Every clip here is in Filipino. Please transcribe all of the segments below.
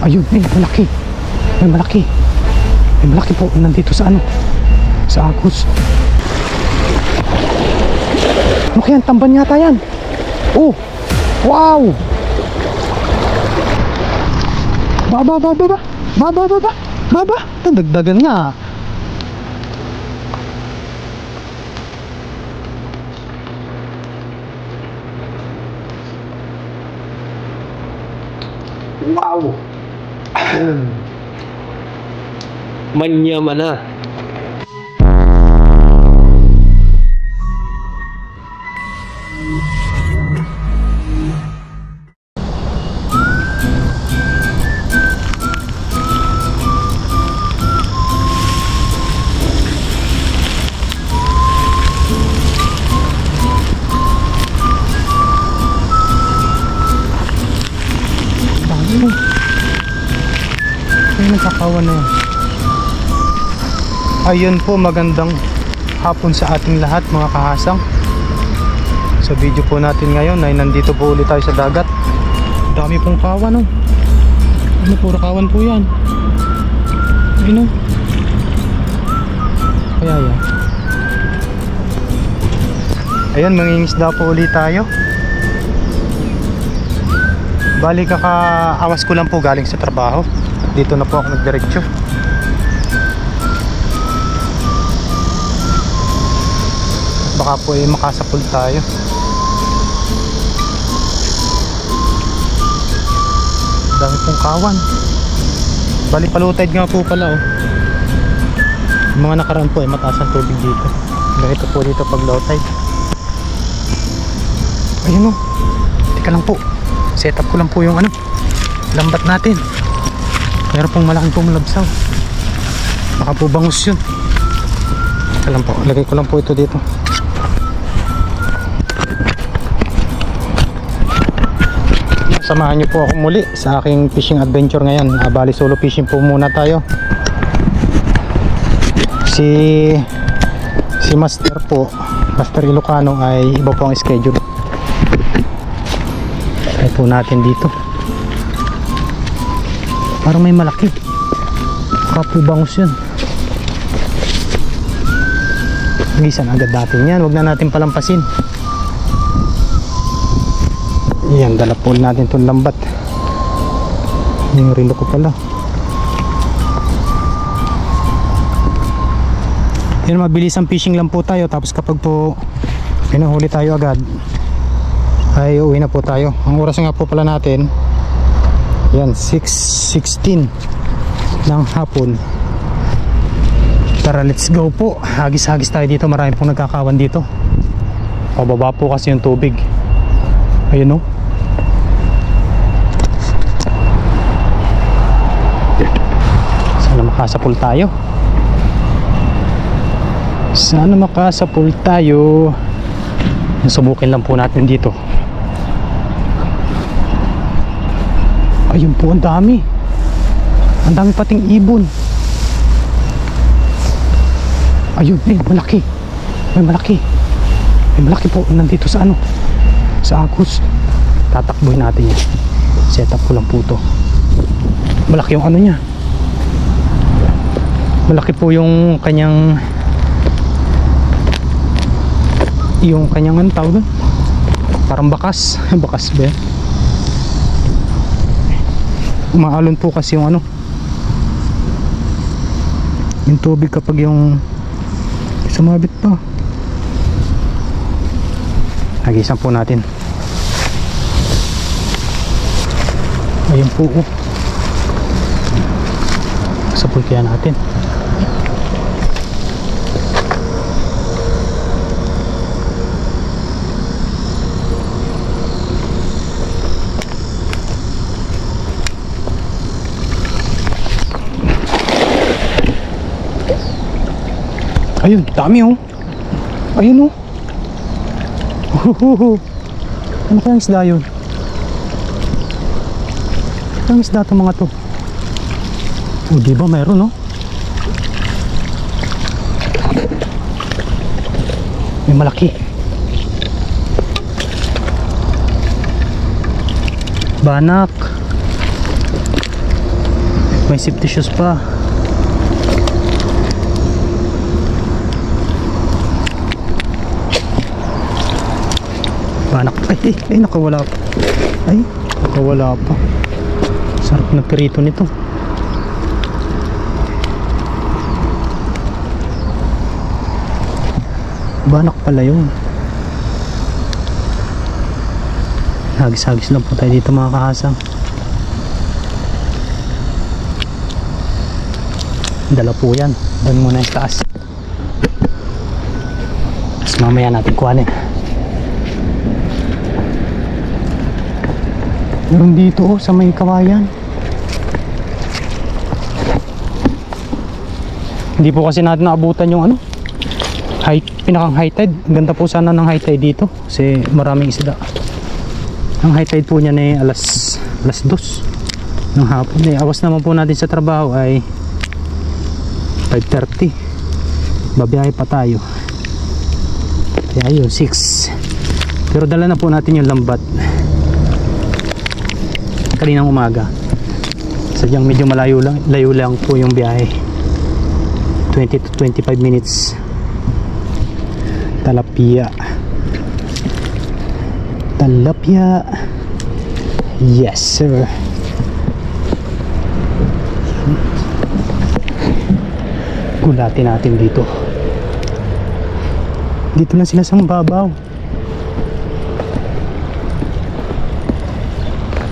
Ayun, malaki. May malaki. May malaki po. Nandito sa ano? Sa agos. Ano kaya? Tamban yata yan. Oh! Wow! Baba. Dagdagan nga. Wow! Manyaman na. Nagkakawan na yan. Ayun po, magandang hapon sa ating lahat mga kahasang. Sa video po natin ngayon ay nandito po ulit tayo sa dagat. Dami pong kawan, oh. Ano, puro kawan po yan. Ayun, oh. Kaya yan. Ayan, mangingisda po ulit tayo. Bali kakaawas ko lang po galing sa trabaho. Dito na po ako nagdiretso. Baka po ay makasapul tayo. Dami pong kawan. Bali palutide nga po pala, oh. Yung mga nakaraan po ay mataas ang tubig dito. Ganito po dito pag low tide. Ayun, oh. Teka lang po. Set up ko lang po yung ano, lambat natin. Meron pong malaking pumulabsaw. Baka po bangus yun. Ito lang po, lagay ko lang po ito dito. Samahan nyo po ako muli sa aking fishing adventure ngayon. Bali solo fishing po muna tayo. Si Master po, Master Ilocano ay iba po ang schedule. Try po natin dito. Parang may malaki. Kapo bangus yun. Gisan agad natin yan. Huwag na natin palampasin. Yan, dala po natin itong lambat. Yung rilo ko pala. Yan, mabilis ang fishing lang po tayo. Tapos kapag po pinuhuli tayo agad ay uwi na po tayo. Ang oras nga po pala natin, yan, 6:16 ng hapon. Tara, let's go po. Hagis-hagis tayo dito. Marami pong nagkakawan dito. Pababa po kasi yung tubig. Ayun, oh. Sana makasapul tayo. Sana makasapul tayo. Subukin lang po natin dito. Ayun po, ang dami. Ang dami pating ibon. Ayun, malaki. May malaki. May malaki po. Nandito sa ano? Sa agos. Tatakbuhin natin yan. Set up ko lang po ito. Malaki yung ano niya. Malaki po yung kanyang ano tawag doon? Parang bakas. Bakas ba yan? Umaalon po kasi yung ano, yung tubig kapag yung sumabit pa. Nagisan po natin. Ayun po, oh. Sapul kaya natin. Ayun, dami, oh. Ayun, oh. Ano kayang isda yun? Ano isda itong mga to? Oh, diba mayroon, oh. May malaki. Banak. May safety shoes pa. Banak. Ay, nakawala pa. Ay, nakawala pa. Sarap na pirito nito. Banak pala yun. Hagis-hagis lang po tayo dito mga kahasang. Dala po yan. Doon muna yung taas. Tapos mamaya natin kuhanin. Meron dito oh, sa may kawayan. Hindi po kasi natin naabutan yung ano, pinakang high tide. Ganda po sana ng high tide dito kasi maraming isda. Ang high tide po niya na alas 2 ng hapon. Awas naman po natin sa trabaho ay 5:30. Babiyahe pa tayo. Kaya yun 6. Pero dala na po natin yung lambat kaninang umaga. Sadyang medyo layo lang po yung biyahe. 20 to 25 minutes. Talapia. Yes sir. Gulatin natin dito. Dito lang sila sa babaw.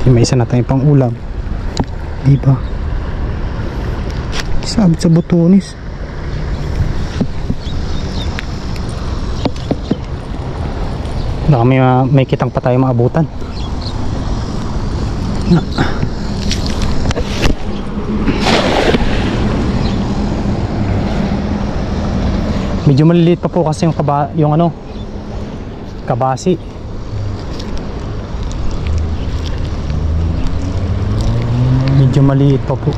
May isa na tayong pang ulam. Diba? Sabit sa butunis. Baka may kitang pa tayo maabutan. Medyo maliliit pa po kasi yung ano, kabasi. Medyo maliit pa po.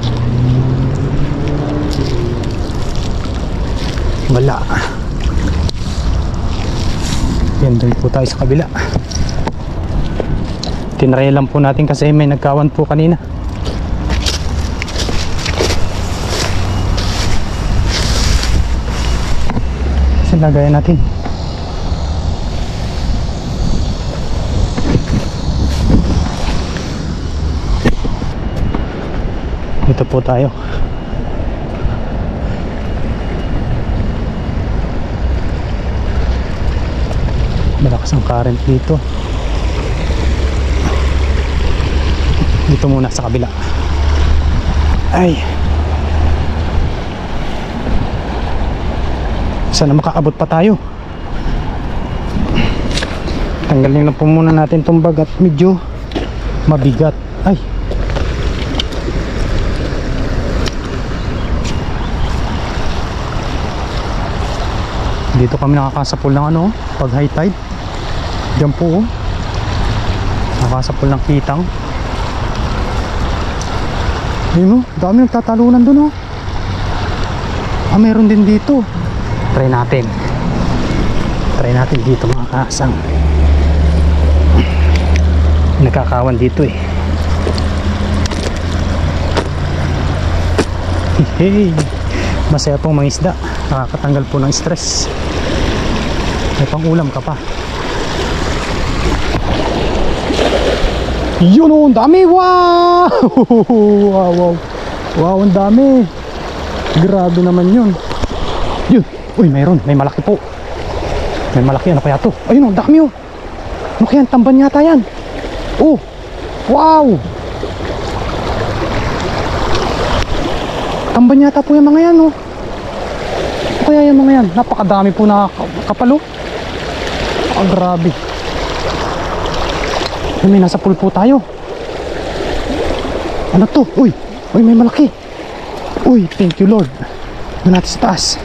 Wala. Yan, doon po tayo sa kabila. Tinry lang po natin kasi may nagkawan po kanina. Kasi lagayan natin. Dito po tayo. Malakas ang current dito. Dito muna sa kabila. Ay, sana makaabot pa tayo. Tanggalin lang po muna natin itong bag at medyo mabigat. Ay, dito kami nakakasapol ng ano, pag high tide. Diyan po oh, nakakasapol ng kitang. Ayun oh, dami nagtatalunan dun oh. Ah, meron din dito. Try natin dito mga kasang. Nakakawan dito eh. Hey, masaya pong mangisda. Nakakatanggal po ng stress. May pang ulam ka pa. Yun oh, ang dami. Wow! Wow, ang dami. Grabe naman yun. Yun. Uy, mayroon. May malaki po. May malaki. Ano kaya to? Ayun oh, ang dami oh. Ano kaya? Tamban yata yan. Oh, wow. Tamban yata po yung mga yan oh. Ano kaya yung mga yan? Napakadami po na kapalo. Ah, grabe. May nasa pool po tayo. Ano to? Uy, may malaki. Uy, thank you Lord. Doon natin sa taas.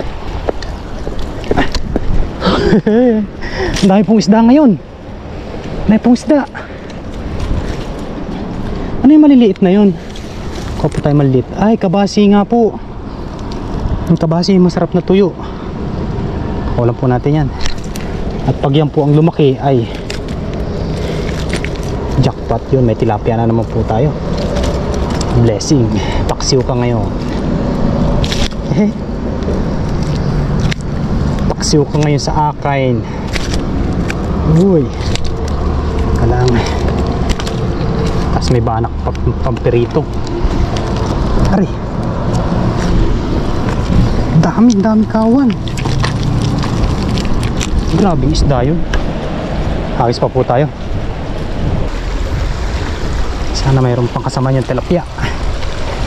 Ang dami pong isda ngayon. May pong isda. Ano yung maliliit na yun? Kuha po tayo maliliit. Ay, kabasi nga po. Yung kabasi masarap na tuyo. Kulang po natin yan. At pag yan po ang lumaki ay jackpot yun. May tilapia na naman po tayo. Blessing, paksiw ka ngayon. Paksiw ka ngayon sa akin. Uy, kalang. Tapos may banak pampirito. Ari, dami kawan. Grabing isda yun. Hagis pa po tayo. Sana mayroon pang kasama yung tilapia.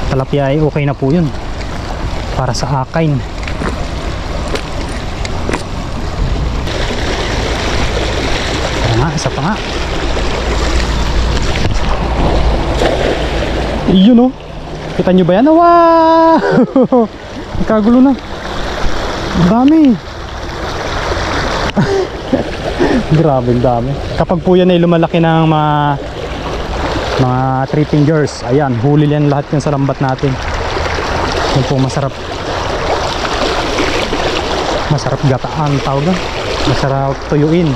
Tilapia ay okay na po yun para sa akain. Isa pa nga. Yun o. Kita nyo ba yan? Wow! Kagulo na. Dami. Grabe dami. Kapag po yan ay lumalaki ng mga 3 fingers, ayan, huli yan lahat yung sa lambat natin. Yun po masarap. Masarap gataan tawag na. Masarap tuyuin.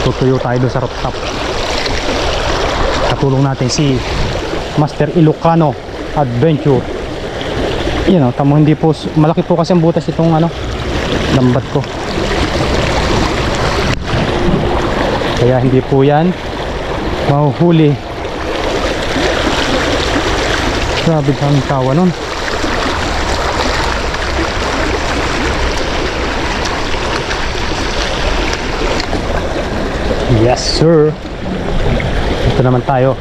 Tutuyo tayo doon sa rooftop. Katulong natin si Master Ilocano Adventure. Yan o, tamo, hindi po malaki po kasi ang butas itong lambat ko. Kaya hindi po yan mahuhuli. Grabe ang tawa nun. Yes sir. Ito naman tayo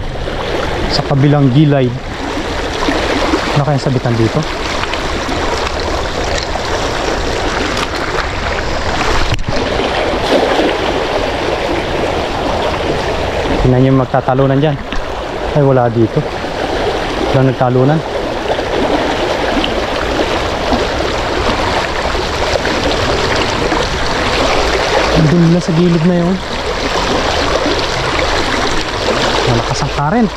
sa kabilang gilay. Ano kayang sabitan dito? Tingnan nyo yung magtatalunan dyan. Ay wala dito. Walang nagtalunan. Doon nila sa gilid na yun. Malakas ang current.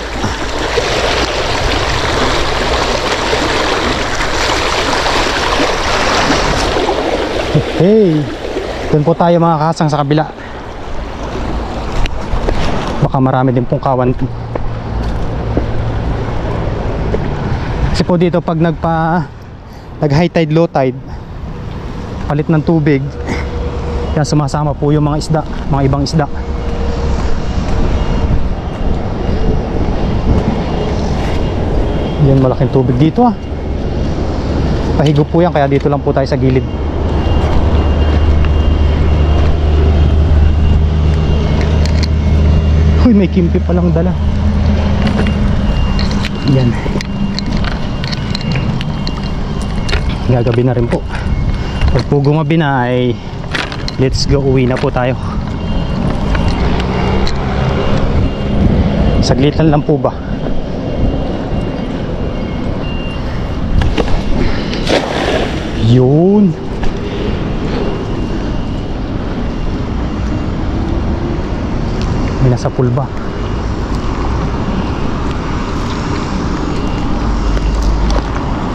Hey, doon po tayo mga kasang sa kabila. Baka marami din pong kawan. Kasi po dito pag nag high tide, low tide, palit ng tubig, yan sumasama po yung mga isda, mga ibang isda. Yan, malaking tubig dito ah. Pahigo po yan, kaya dito lang po tayo sa gilid. Uy, may kimpi palang dala. Yan. Gagabi na rin po. Pag po gumabi na ay let's go, uwi na po tayo. Saglitan lang po ba? Yun. May nasa pool ba?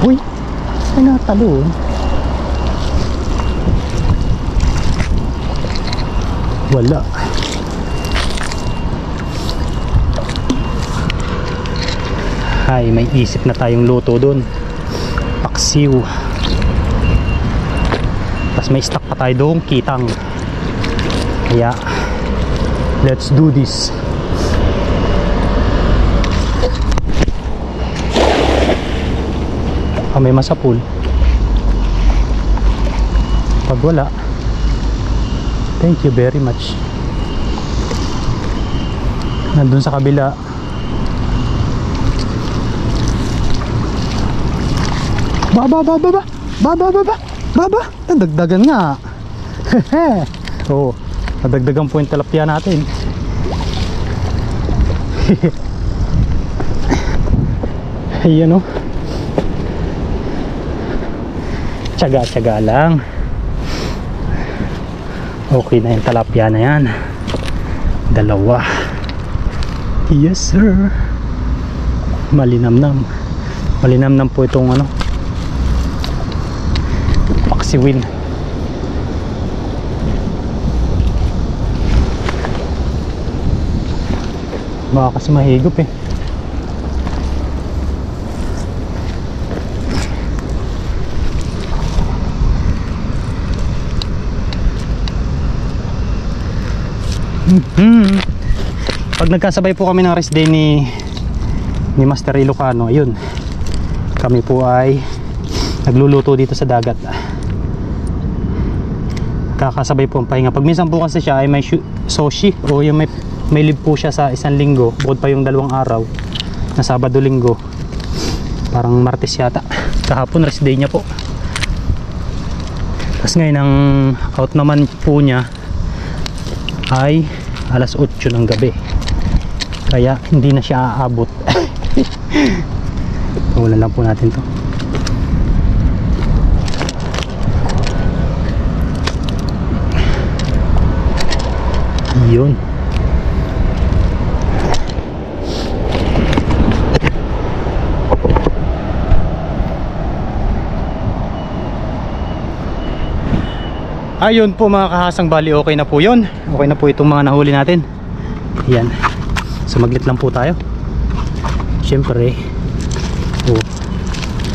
Uy, ay natalo. Wala. Ay, may isip na tayong luto dun. Paksiw. Tapos may stock pa tayo doon, kitang. Kaya let's do this. May masapul. Pag wala, thank you very much. Nandun sa kabila. Baba, nadagdagan nga. Oh, nadagdagan po yung tilapia natin. Ayan o. Tsaga-tsaga lang. Okay na yung tilapia na yan. Dalawa. Yes sir. Malinamnam. Malinamnam po itong paksiwin. Baka kasi mahigop eh. Pag nagkasabay po kami ng rest day ni Master Ilocano, ayun, kami po ay nagluluto dito sa dagat. Kakasabay po ang pahinga. Pag minsan po kasi siya ay may soshi o yung may leave po siya sa isang linggo, bukod pa yung 2 araw na Sabado Linggo, parang Martes yata. Kahapon rest day niya po. Tapos ngayon ang out naman po niya ay alas 8 ng gabi, kaya hindi na siya aabot. Tulan lang po natin to. Yun. Ayun po mga kahasang, bali okay na po yun. Okay na po itong mga nahuli natin. Yan. Sumaglit lang po tayo. Siyempre,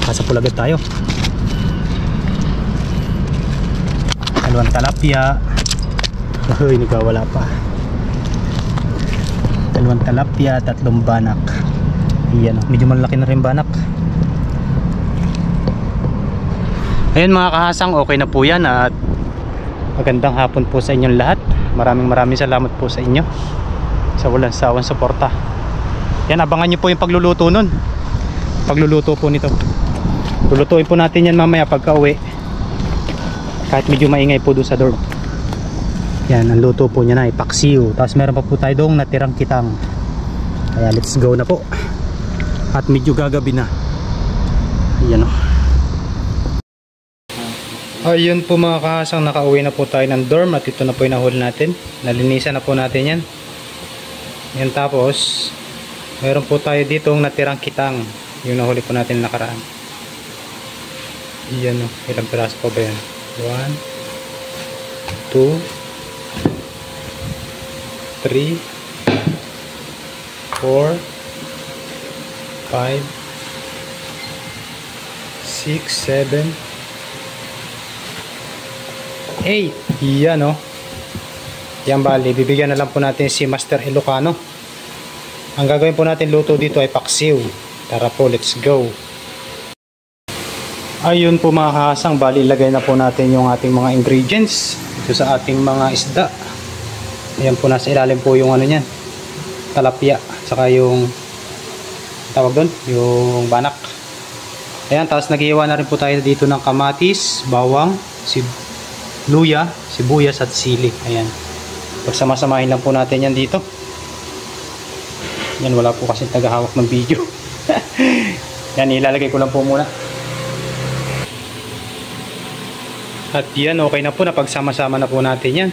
kasapul agad tayo. Dalawang talapia. Ay, nagkawala pa. 2 talapia, 3 banak. Yan, medyo malaki na rin banak. Ayun mga kahasang, okay na po yan. At magandang hapon po sa inyong lahat. Maraming salamat po sa inyo sa walang sawang suporta. Yan, abangan nyo po yung pagluluto nun. Pagluluto po nito. Lulutuin po natin yan mamaya pagka uwi, kahit medyo maingay po doon sa dorm. Yan, ang luto po niya na ay paksiw. Tapos meron pa po tayo doong natirang kitang. Kaya let's go na po. At medyo gagabi na. Ayan o. Ayun po mga kahasang, nakauwi na po tayo ng dorm. At ito na po yung nahuli natin. Nalinisan na po natin yan. Yan, tapos meron po tayo dito natirang kitang, yung nahuli po natin nakaraan. Yan o. Ilang piraso po ba yan? 1 2 3 4 5 6 7 8. Yan o. Yan, bali bibigyan na lang po natin si Master Ilocano. Ang gagawin po natin luto dito ay paksiw. Tara po, let's go. Ayun po mga kahasang, bali ilagay na po natin yung ating mga ingredients dito sa ating mga isda. Ayan po, nasa ilalim po yung ano niyan, talapia, saka yung tawag doon, yung banak. Ayan, tapos naghihiwa na rin po tayo dito ng kamatis, bawang, luya, sibuyas at sili. Ayan, pagsama-samahin lang po natin yan dito. Yan, wala po kasi tagahawak ng video. Yan, ilalagay ko lang po muna. At yan, okay na po, napagsama-sama na po natin yan.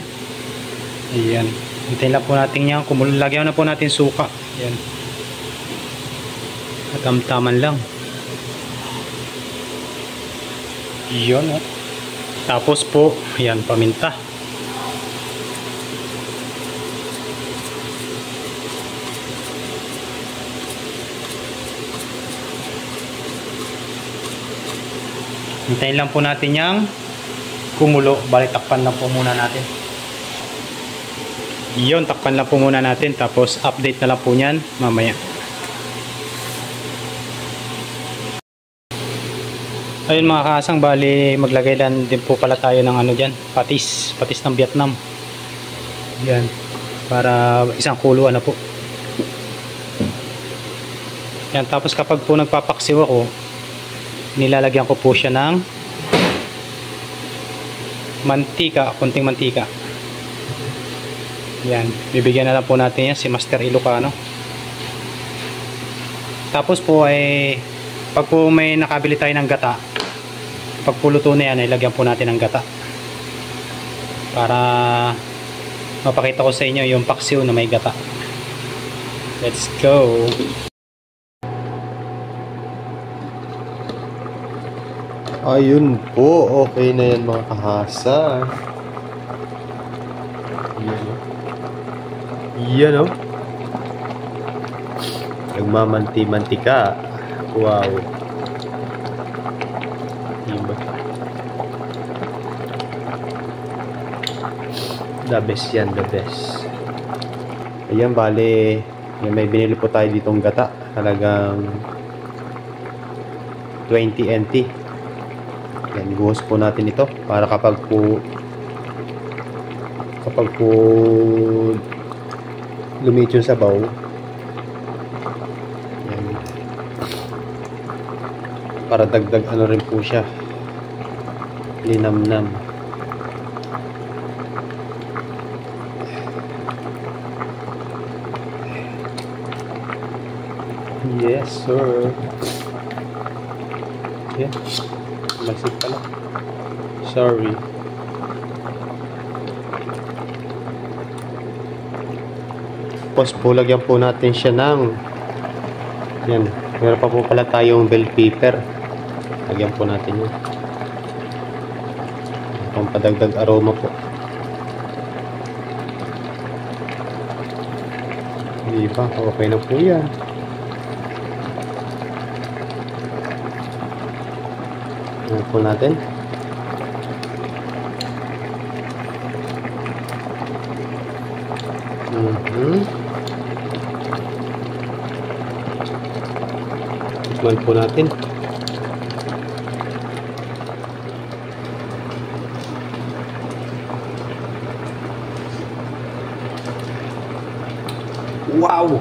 Ayan, hintayin lang po natin yan. Lagyan na po natin suka. Ayan, at tamtaman lang. Yun o. Tapos po, ayan, paminta. Hintayin lang po natin yung kumulo. Balik, takpan lang po muna natin. Yun, takpan lang po muna natin. Tapos update na lang po nyan mamaya. Ayun mga kasang, bali maglagay din po pala tayo ng ano dyan, patis ng Vietnam. Yan, para isang kuluan na po. Yan, tapos kapag po nagpapaksiw ako, nilalagyan ko po siya ng mantika, konting mantika. Yan, bibigyan na lang po natin yan si Master Ilocano. Tapos po ay pag po may nakabili tayo ng gata, pag puluto na yan, ilagyan po natin ng gata para mapakita ko sa inyo yung paksiw na may gata. Let's go. Ayun po, okay na yan mga kahasa. Yan o. Nagmamanti-mantika. Wow. Diba? The best yan, the best. Ayan, bale, may binili po tayo ditong gata. Talagang 20 NT. Yan, ibuhos po natin ito para kapag po lumit yung sabaw, yan, para dagdag ano rin po siya, linamnam. Yes sir. Yeah, masip pala, sorry. Tapos po lagyan po natin siya ng, yan, meron pa po pala tayong bell pepper. Lagyan po natin yun, pampadagdag aroma po. Diba? Okay na po yan. Lagyan po natin. Tikman po natin. Wow!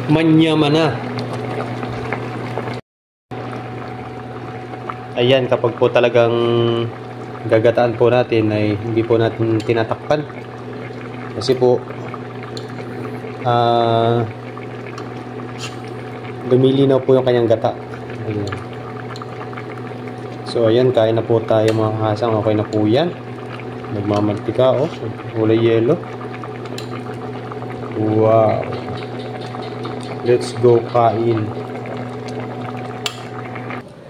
Manyaman na. Ayan, kapag po talagang gagataan po natin ay hindi po natin tinatakpan. Kasi po lumilinaw po yung kanyang gata. Ayan. So ayan, kain na po tayo mga kasang. Okay na po yan. Nagmamantika, oh, kulay yellow. Wow, let's go kain.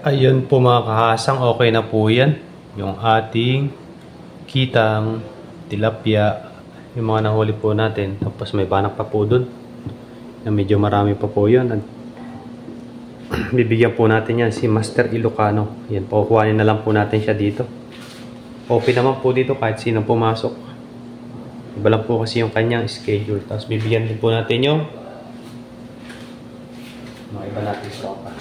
Ayun po mga kahasang, okay na po yan. Yung ating kitang tilapia, yung mga nahuli po natin. Tapos may banak pa po dun na medyo marami pa po yun. At bibigyan po natin yan si Master Ilocano. Yan, pakukuhanin na lang po natin siya dito. Open naman po dito kahit sino pumasok. Iba lang po kasi yung kanyang schedule. Tapos bibigyan din po natin yung mga iba natin sopa.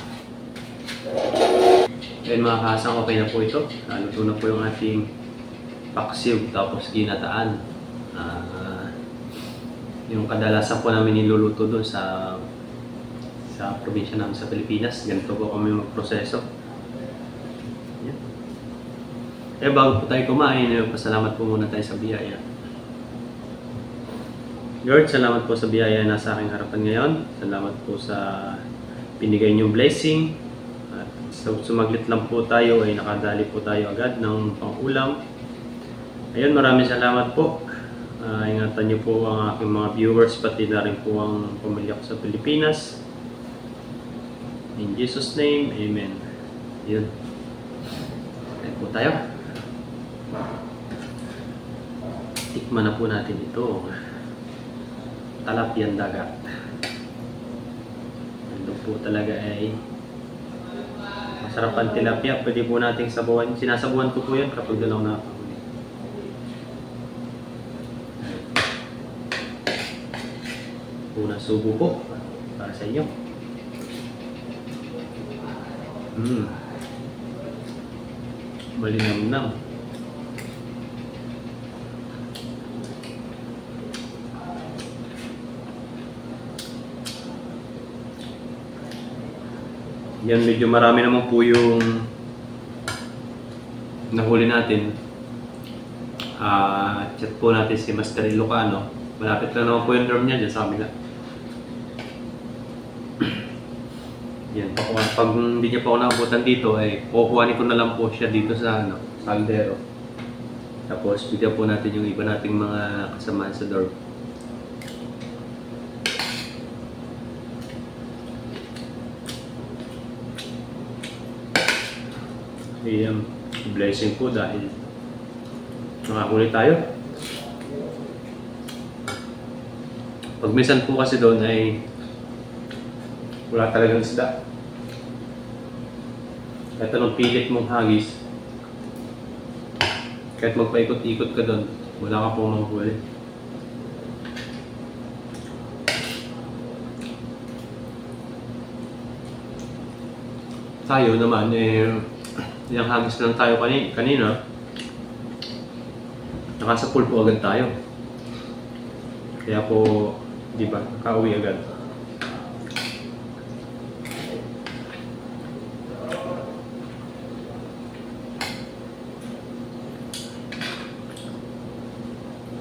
Yan mga kasang, okay na po ito. Naluto na po yung ating paksiw tapos ginataan. Yung kadalasan po namin niluluto doon sa probinsya namin sa Pilipinas. Ganito po kami magproseso. Yan. Eh bago po tayo kumain, pasalamat po muna tayo sa biyaya. Lord, salamat po sa biyaya na sa aking harapan ngayon. Salamat po sa binigay niyong blessing. At sumaglit lang po tayo ay nakadali po tayo agad ng pang-ulam. Ayun, maraming salamat po. Ingatan niyo po ang aking mga viewers, pati na rin po ang pamilya ko sa Pilipinas. In Jesus' name, Amen. Yun. Ayan po tayo. Tikman na po natin ito. Talapian dagat. Ito po talaga ay masarap ang tilapia. Pwede po nating sabuan. Sinasabuan ko po yan kapag dalaw na nakahuli. Unang subo po para sa inyo. Malinamnam. Yan, medyo marami naman po yung nahuli natin. Chat po natin si Master Ilocano. Malapit lang naman po yung dorm niya dyan sa amin lang. Yan, pag hindi niya pa ako nakabutan dito, ay kukuhanin ko na lang po siya dito sa Saldero. Tapos bigyan po natin yung iba nating mga kasamaan sa dorm. Ayan, blessing po dahil nakahuli tayo. Pag minsan po kasi doon ay wala talagang isda. Kahit anong pilit mong hagis, kahit magpaikot-ikot ka doon, Wala ka pong manghuli. Tayo naman, ilang hagis lang tayo kanina. Nakasa pool po agad tayo. Kaya po, di ba, kauwi agad.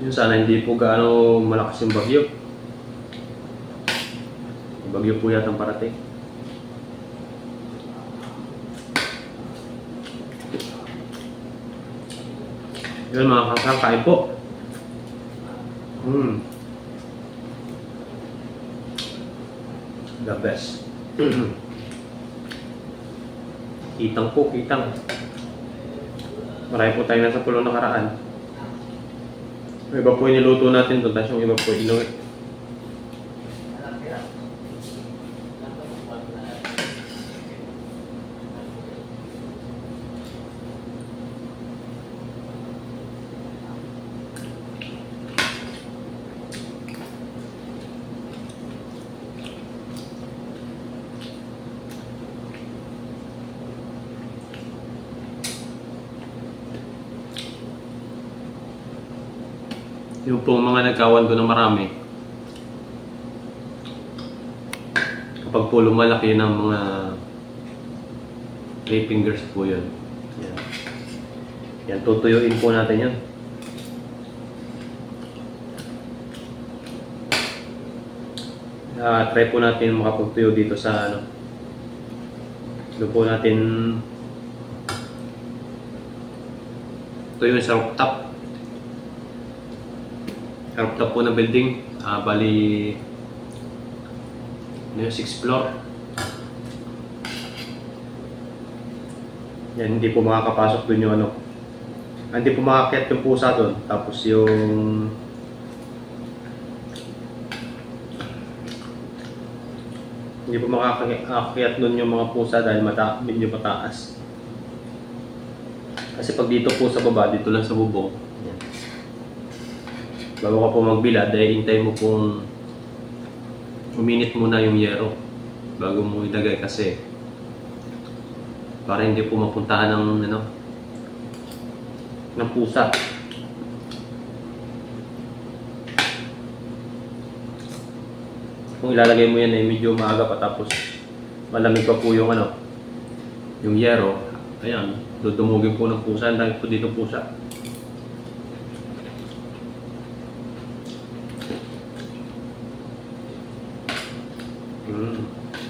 Yun, sana hindi po gaano malakas yung bagyo. Yung bagyo po yatang parating. Yun mga kasang, kain po. The best. Kitang po, kitang. Marami po tayo nasa pulong nakaraan. Yung iba po yung niluto natin doon, tapos yung iba po inuwi. Yung pong mga nagkawan doon ng marami, kapag po lumalaki ng mga 3 fingers po yun. Yan. Yan, tutuyuin po natin yan. Try po natin makapagtuyo dito sa ano. Doon po natin tuyo sa rooftop. Rooftop po ng building, bali 6th floor. Yan, hindi po makakapasok dun yung ano. Hindi po makakit yung pusa dun. Tapos yung hindi po makakakit dun yung mga pusa dahil medyo mataas. Kasi pag dito po sa baba, dito lang sa bubong. Yan. Bago ka po magbilad, hintay mo pong uminit muna yung yero bago mo ilagay kasi para hindi po mapuntahan ng ng pusa. Kung ilalagay mo yan medyo maaga pa tapos malamig pa po yung yung yero, ayan, dudumugin po ng pusa. Ang dami po dito pusa.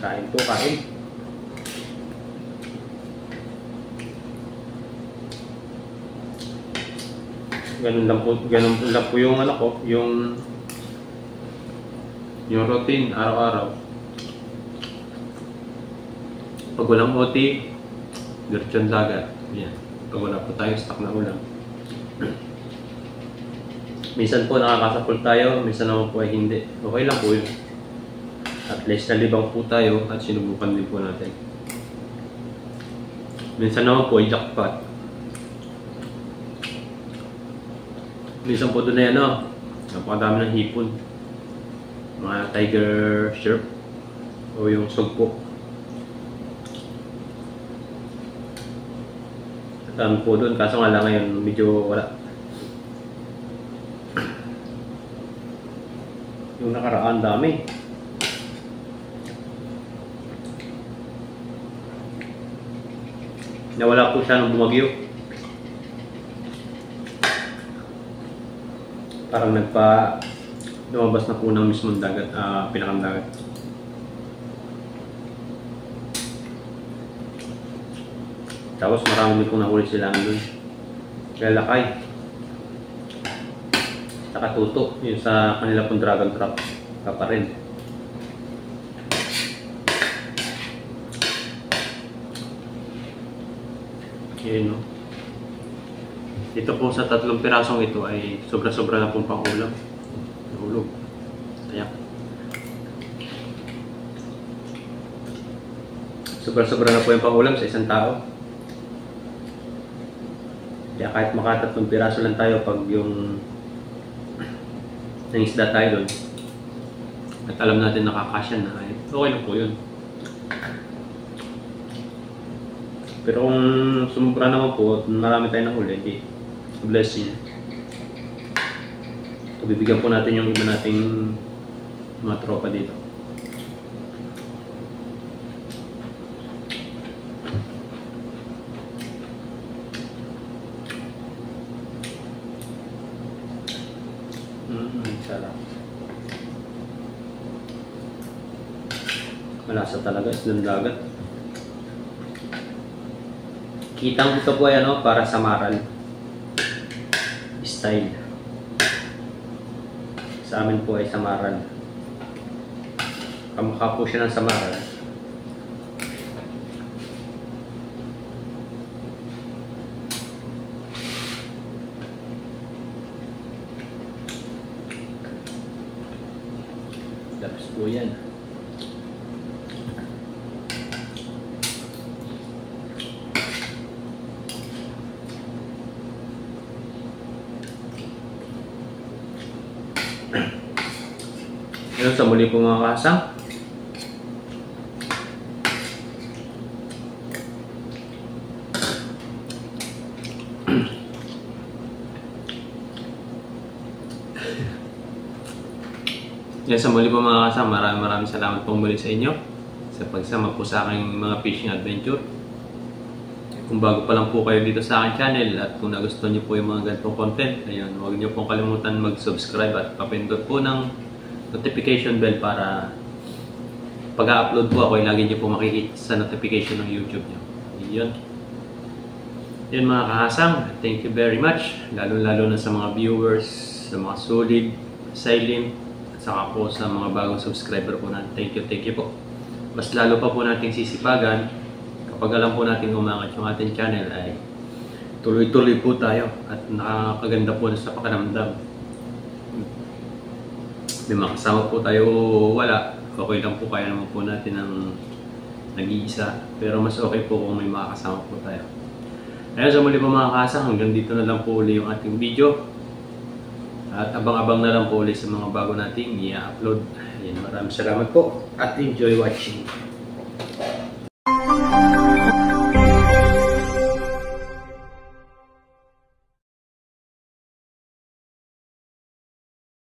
Kain po, kain. Ganun lang po yung yung routine araw-araw. Pag walang OT, diretso dagat. Yan. Pag wala po tayong stock na ulam. Minsan po nakakasapul tayo, minsan naman po ay hindi. Okay lang po yun. At least nalibang po tayo at sinubukan din po natin. Minsan naman po ay jackpot. Minsan po doon ay napakadami ng hipon. Mga tiger shark o yung sugpo. At dami po doon, kaso nga lang ngayon medyo wala. Yung nakaraan dami. Nawala po siya nung bumagyo. Parang lumabas na po ng mismong dagat, pinakang dagat. Tapos marami pong nahuli sila doon. Kaya lakay. Nakatuto yun sa kanila pong dragon trap. Kaparin. Yan, no? Dito po sa 3 pirasong ito ay sobra-sobra na pong pangulam. Nahulog. Kaya sobra-sobra na po yung pangulam sa isang tao. Kaya kahit maka 3 piraso lang tayo pag yung ng isda tayo doon. At alam natin nakakasya na, okay lang po yun. Pero kung sumubra naman po, marami tayo nahuli, hindi. Blessing. So, bibigyan po natin yung iba nating mga tropa dito. Sarap. Malasa talaga, islang dagat. Kitang ito po ay para sa maral style. Sa amin po ay sa maral. Kamukha po siya ng sa maral. Tapos po yan. Yun, sa muli po mga kasang. Yan, sa muli po mga kasang, maraming salamat po muli sa inyo sa pagsama po sa aking mga fishing adventure. Kung bago pa lang po kayo dito sa aking channel at kung nagustuhan niyo po yung mga ganitong content, ayun, huwag niyo pong kalimutan mag-subscribe at papindot po ng notification bell para pag-upload po ako ay lagi niyo po makikita sa notification ng YouTube niyo. Yun mga kahasang, thank you very much, lalo na sa mga viewers, sa mga solid, silent, at saka po sa mga bagong subscriber po natin. Thank you po. Mas lalo pa po nating sisipagan kapag alam po natin umangat yung ating channel ay tuloy-tuloy po tayo at nakakaganda po sa pakiramdam. May makasama po tayo o wala, okay lang po, kaya naman po natin ang nag-iisa. Pero mas okay po kung may makakasama po tayo. Ayun, sa muli po mga kasang, hanggang dito na lang po uli yung ating video. At abang-abang na lang po uli sa mga bago nating i-upload. Maraming salamat po at enjoy watching.